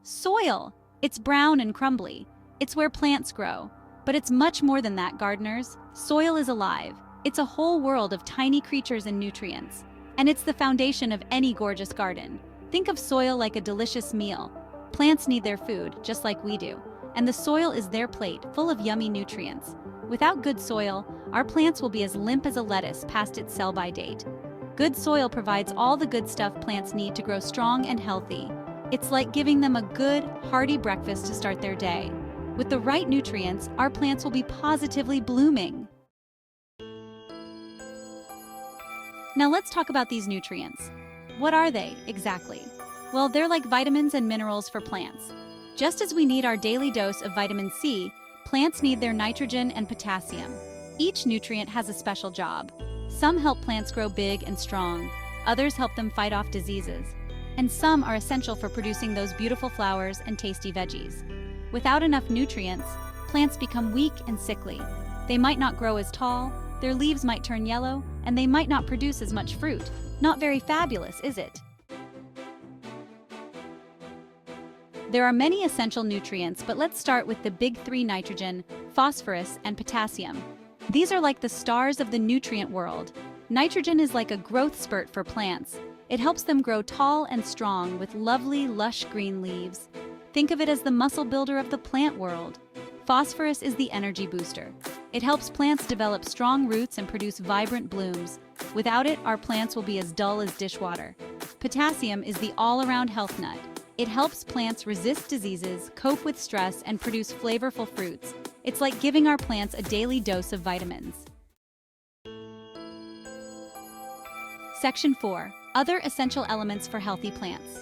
Soil! It's brown and crumbly. It's where plants grow. But it's much more than that, gardeners. Soil is alive. It's a whole world of tiny creatures and nutrients. And it's the foundation of any gorgeous garden. Think of soil like a delicious meal. Plants need their food, just like we do. And the soil is their plate, full of yummy nutrients. Without good soil, our plants will be as limp as a lettuce past its sell-by date. Good soil provides all the good stuff plants need to grow strong and healthy. It's like giving them a good, hearty breakfast to start their day. With the right nutrients, our plants will be positively blooming. Now let's talk about these nutrients. What are they, exactly? Well, they're like vitamins and minerals for plants. Just as we need our daily dose of vitamin C, plants need their nitrogen and potassium. Each nutrient has a special job. Some help plants grow big and strong. Others help them fight off diseases. And some are essential for producing those beautiful flowers and tasty veggies. Without enough nutrients, plants become weak and sickly. They might not grow as tall, their leaves might turn yellow, and they might not produce as much fruit. Not very fabulous, is it? There are many essential nutrients, but let's start with the big three: nitrogen, phosphorus, and potassium. These are like the stars of the nutrient world. Nitrogen is like a growth spurt for plants. It helps them grow tall and strong with lovely, lush green leaves. Think of it as the muscle builder of the plant world. Phosphorus is the energy booster. It helps plants develop strong roots and produce vibrant blooms. Without it, our plants will be as dull as dishwater. Potassium is the all-around health nut. It helps plants resist diseases, cope with stress, and produce flavorful fruits. It's like giving our plants a daily dose of vitamins. Section 4. Other essential elements for healthy plants.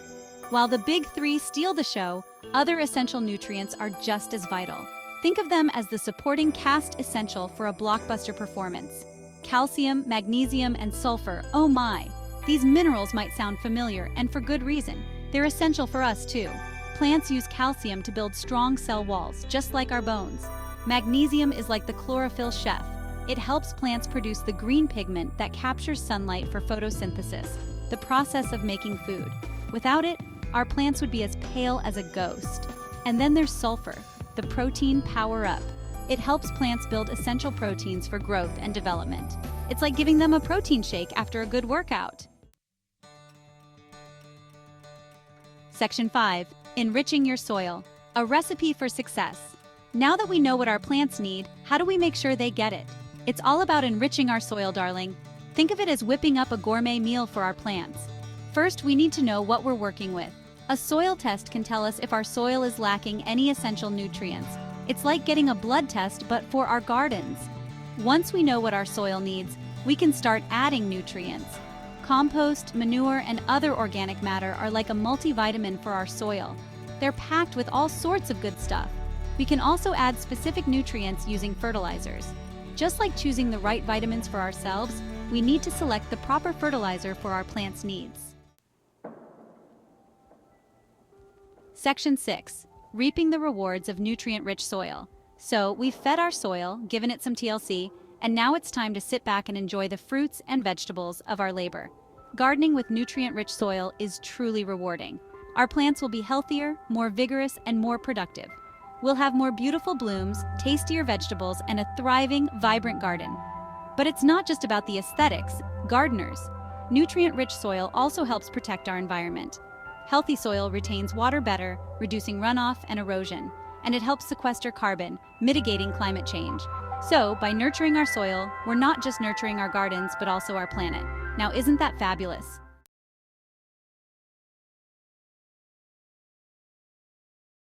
While the big three steal the show, other essential nutrients are just as vital. Think of them as the supporting cast essential for a blockbuster performance. Calcium, magnesium, and sulfur, oh my! These minerals might sound familiar, and for good reason. They're essential for us too. Plants use calcium to build strong cell walls, just like our bones. Magnesium is like the chlorophyll chef. It helps plants produce the green pigment that captures sunlight for photosynthesis, the process of making food. Without it, our plants would be as pale as a ghost. And then there's sulfur, the protein power-up. It helps plants build essential proteins for growth and development. It's like giving them a protein shake after a good workout. Section 5. Enriching your soil. A recipe for success. Now that we know what our plants need, how do we make sure they get it? It's all about enriching our soil, darling. Think of it as whipping up a gourmet meal for our plants. First, we need to know what we're working with. A soil test can tell us if our soil is lacking any essential nutrients. It's like getting a blood test, but for our gardens. Once we know what our soil needs, we can start adding nutrients. Compost, manure, and other organic matter are like a multivitamin for our soil. They're packed with all sorts of good stuff. We can also add specific nutrients using fertilizers. Just like choosing the right vitamins for ourselves, we need to select the proper fertilizer for our plants' needs. Section 6. Reaping the rewards of nutrient-rich soil. So, we've fed our soil, given it some TLC, and now it's time to sit back and enjoy the fruits and vegetables of our labor. Gardening with nutrient-rich soil is truly rewarding. Our plants will be healthier, more vigorous, and more productive. We'll have more beautiful blooms, tastier vegetables, and a thriving, vibrant garden. But it's not just about the aesthetics, gardeners. Nutrient-rich soil also helps protect our environment. Healthy soil retains water better, reducing runoff and erosion, and it helps sequester carbon, mitigating climate change. So, by nurturing our soil, we're not just nurturing our gardens, but also our planet. Now, isn't that fabulous?